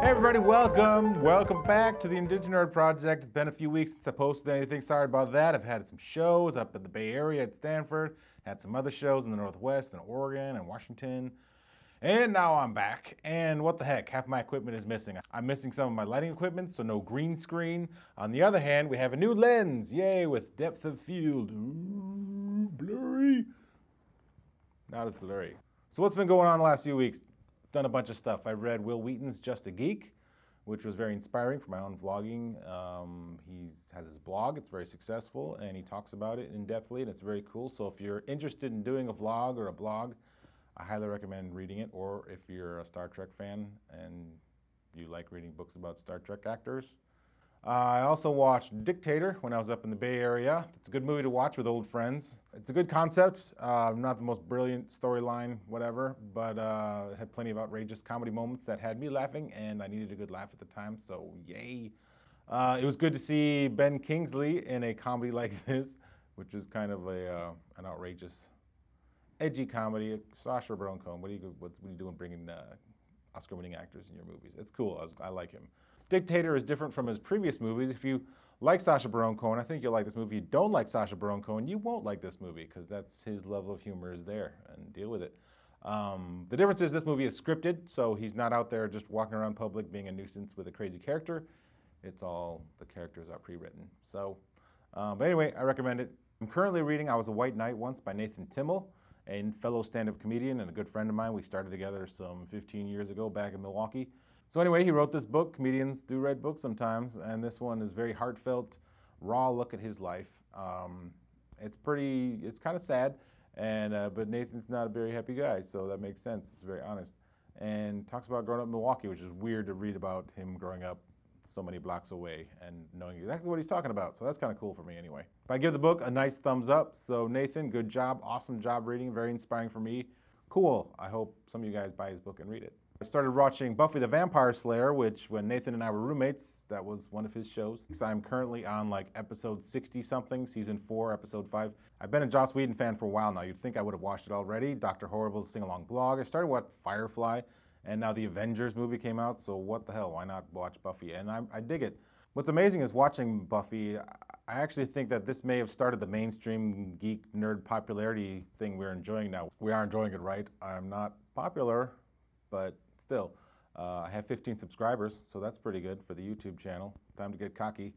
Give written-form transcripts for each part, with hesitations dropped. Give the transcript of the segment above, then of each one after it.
Hey everybody, welcome back to the Indiginerd Project. It's been a few weeks since I posted anything, sorry about that. I've had some shows up in the Bay Area at Stanford, had some other shows in the Northwest and Oregon and Washington, and now I'm back. And what the heck, half my equipment is missing. I'm missing some of my lighting equipment, so no green screen. On the other hand, we have a new lens, yay, with depth of field. Ooh, blurry. Not as blurry. So what's been going on the last few weeks? Done a bunch of stuff. I read Will Wheaton's Just a Geek, which was very inspiring for my own vlogging. He has his blog, it's very successful, and he talks about it in-depthly, and it's very cool. So if you're interested in doing a vlog or a blog, I highly recommend reading it, or if you're a Star Trek fan and you like reading books about Star Trek actors. I also watched Dictator when I was up in the Bay Area. It's a good movie to watch with old friends. It's a good concept, not the most brilliant storyline, whatever, but it had plenty of outrageous comedy moments that had me laughing, and I needed a good laugh at the time, so yay. It was good to see Ben Kingsley in a comedy like this, which is kind of an outrageous, edgy comedy. Sacha Baron Cohen, what are you doing bringing Oscar-winning actors in your movies? It's cool, I like him. Dictator is different from his previous movies. If you like Sacha Baron Cohen, I think you'll like this movie. If you don't like Sacha Baron Cohen, you won't like this movie because that's his level of humor is there, and deal with it. The difference is this movie is scripted, so he's not out there just walking around public being a nuisance with a crazy character. It's all, the characters are pre-written. So, but anyway, I recommend it. I'm currently reading I Was a White Knight Once by Nathan Timmel, a fellow stand-up comedian and a good friend of mine. We started together some 15 years ago back in Milwaukee. So anyway, he wrote this book. Comedians do write books sometimes, and this one is very heartfelt, raw look at his life. It's kind of sad, and but Nathan's not a very happy guy, so that makes sense. It's very honest, and talks about growing up in Milwaukee, which is weird to read about him growing up so many blocks away and knowing exactly what he's talking about. So that's kind of cool for me anyway. But I give the book a nice thumbs up. So Nathan, good job, awesome job reading, very inspiring for me. Cool. I hope some of you guys buy his book and read it. I started watching Buffy the Vampire Slayer, which when Nathan and I were roommates, that was one of his shows. I'm currently on like episode 60-something, season 4, episode 5. I've been a Joss Whedon fan for a while now. You'd think I would have watched it already. Dr. Horrible's sing-along blog. I started watching Firefly, and now the Avengers movie came out, so what the hell, why not watch Buffy? And I dig it. What's amazing is watching Buffy, I actually think that this may have started the mainstream geek nerd popularity thing we're enjoying now. We are enjoying it, right? I'm not popular, but still, I have 15 subscribers, so that's pretty good for the YouTube channel. Time to get cocky.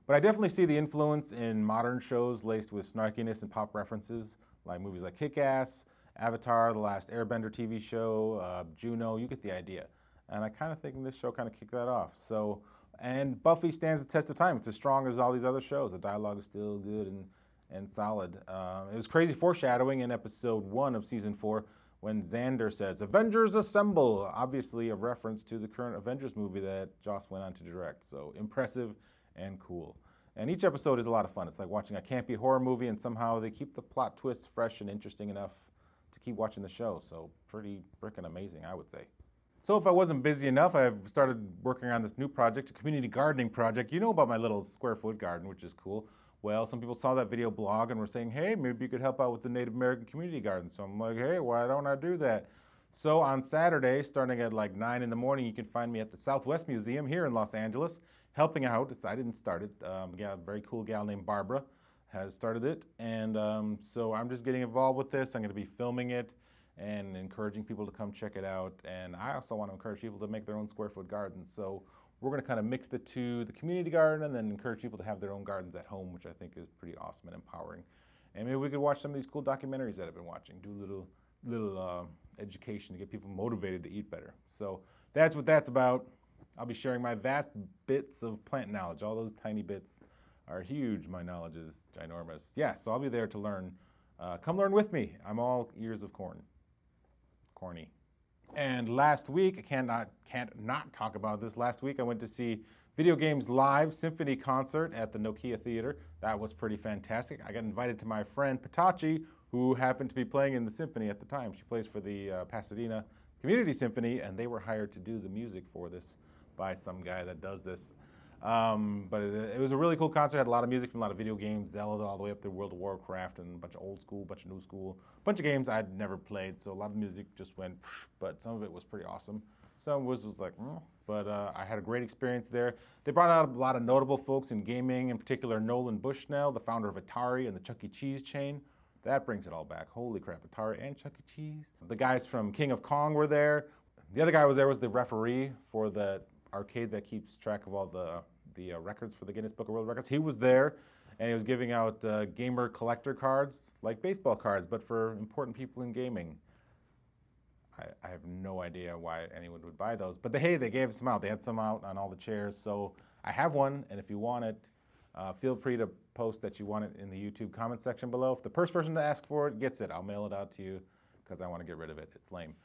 But I definitely see the influence in modern shows laced with snarkiness and pop references, like movies like Kick-Ass, Avatar, The Last Airbender TV show, Juno, you get the idea. And I kind of think this show kind of kicked that off. So, and Buffy stands the test of time. It's as strong as all these other shows. The dialogue is still good and solid. It was crazy foreshadowing in episode 1 of season 4, when Xander says, "Avengers Assemble," obviously a reference to the current Avengers movie that Joss went on to direct. So impressive and cool. And each episode is a lot of fun. It's like watching a campy horror movie, and somehow they keep the plot twists fresh and interesting enough to keep watching the show. So pretty frickin' amazing, I would say. So if I wasn't busy enough, I've started working on this new project, a community gardening project. You know about my little square foot garden, which is cool. Well, some people saw that video blog and were saying, hey, maybe you could help out with the Native American community garden. So I'm like, hey, why don't I do that? So on Saturday, starting at like 9 in the morning, you can find me at the Southwest Museum here in Los Angeles, helping out. I didn't start it. A very cool gal named Barbara has started it. And so I'm just getting involved with this. I'm going to be filming it and encouraging people to come check it out. And I also want to encourage people to make their own square foot gardens. So we're going to kind of mix the two, the community garden, and then encourage people to have their own gardens at home, which I think is pretty awesome and empowering. And maybe we could watch some of these cool documentaries that I've been watching, do little education to get people motivated to eat better. So that's what that's about. I'll be sharing my vast bits of plant knowledge. All those tiny bits are huge. My knowledge is ginormous. Yeah, so I'll be there to learn. Come learn with me. I'm all ears of corn. Corny. And last week, I can't not talk about this. Last week I went to see Video Games Live Symphony Concert at the Nokia Theater. That was pretty fantastic. I got invited to my friend Patachi, who happened to be playing in the symphony at the time. She plays for the Pasadena Community Symphony, and they were hired to do the music for this by some guy that does this. But it was a really cool concert. Had a lot of music from a lot of video games, Zelda all the way up through World of Warcraft, and a bunch of old school, bunch of new school, bunch of games I'd never played. So a lot of music just went, but some of it was pretty awesome. Some was like, but I had a great experience there. They brought out a lot of notable folks in gaming, in particular Nolan Bushnell, the founder of Atari and the Chuck E. Cheese chain. That brings it all back. Holy crap, Atari and Chuck E. Cheese. The guys from King of Kong were there. The other guy was there was the referee for the arcade that keeps track of all the records for the Guinness Book of World Records. He was there, and he was giving out gamer collector cards, like baseball cards, but for important people in gaming. I have no idea why anyone would buy those, but hey, they gave some out. They had some out on all the chairs, so I have one, and if you want it, feel free to post that you want it in the YouTube comment section below. If the first person to ask for it gets it, I'll mail it out to you because I want to get rid of it. It's lame.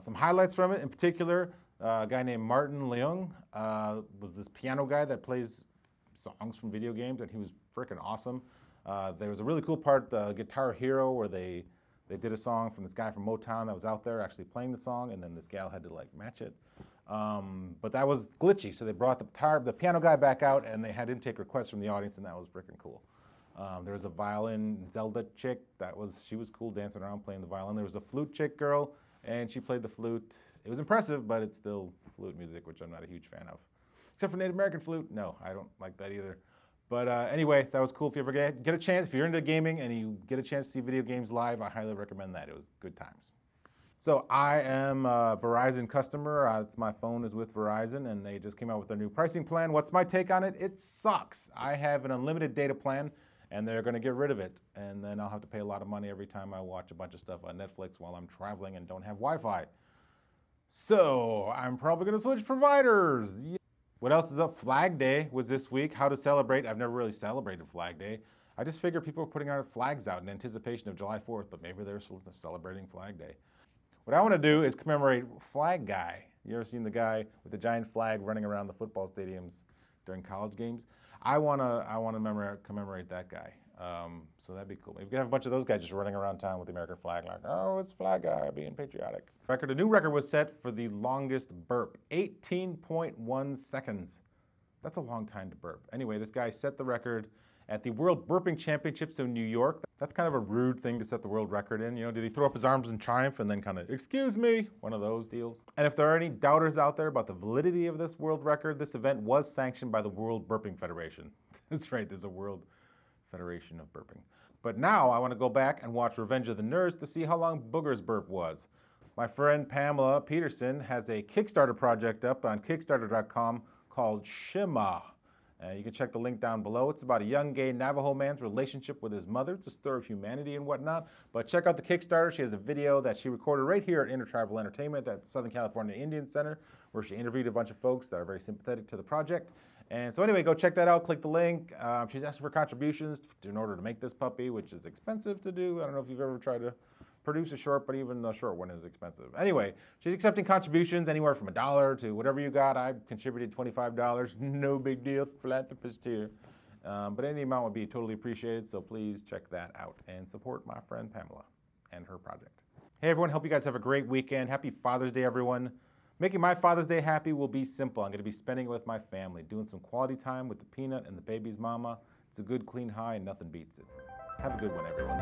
Some highlights from it, in particular, a guy named Leung was this piano guy that plays songs from video games, and he was freaking awesome. There was a really cool part, Guitar Hero, where they did a song from this guy from Motown that was out there actually playing the song, and then this gal had to like match it. But that was glitchy, so they brought the piano guy back out, and they had him take requests from the audience, and that was freaking cool. There was a violin Zelda chick she was cool dancing around playing the violin. There was a flute chick girl, and she played the flute. It was impressive, but it's still flute music, which I'm not a huge fan of. Except for Native American flute, no, I don't like that either. But anyway, that was cool. If you ever get a chance, if you're into gaming and you get a chance to see video games live, I highly recommend that. It was good times. So I am a Verizon customer. My phone is with Verizon, and they just came out with their new pricing plan. What's my take on it? It sucks. I have an unlimited data plan, and they're going to get rid of it. And then I'll have to pay a lot of money every time I watch a bunch of stuff on Netflix while I'm traveling and don't have Wi-Fi. So I'm probably going to switch providers. Yeah. What else is up? Flag Day was this week. How to celebrate. I've never really celebrated Flag Day. I just figure people are putting our flags out in anticipation of July 4th, but maybe they're celebrating Flag Day. What I want to do is commemorate Flag Guy. You ever seen the guy with the giant flag running around the football stadiums during college games? I want to commemorate that guy. So that'd be cool. Maybe we could have a bunch of those guys just running around town with the American flag, like, oh, it's Flag Guy being patriotic. A new record was set for the longest burp, 18.1 seconds. That's a long time to burp. Anyway, this guy set the record at the World Burping Championships in New York. That's kind of a rude thing to set the world record in. You know, did he throw up his arms in triumph and then kind of, excuse me, one of those deals? And if there are any doubters out there about the validity of this world record, this event was sanctioned by the World Burping Federation. That's right, there's a World Federation of Burping. But now I want to go back and watch Revenge of the Nerds to see how long Booger's burp was. My friend Pamela Peterson has a Kickstarter project up on Kickstarter.com called Shi Ma. You can check the link down below. It's about a young gay Navajo man's relationship with his mother. It's a story of humanity and whatnot. But check out the Kickstarter. She has a video that she recorded right here at Intertribal Entertainment at the Southern California Indian Center, where she interviewed a bunch of folks that are very sympathetic to the project. And so anyway, go check that out. Click the link. She's asking for contributions in order to make this puppy, which is expensive to do. I don't know if you've ever tried to produce a short, but even a short one is expensive. Anyway, she's accepting contributions anywhere from $1 to whatever you got. I contributed $25. No big deal, philanthropist here. But any amount would be totally appreciated, so please check that out and support my friend Pamela and her project. Hey everyone, hope you guys have a great weekend. Happy Father's Day, everyone. Making my Father's Day happy will be simple. I'm going to be spending it with my family, doing some quality time with the peanut and the baby's mama. It's a good, clean high, and nothing beats it. Have a good one, everyone.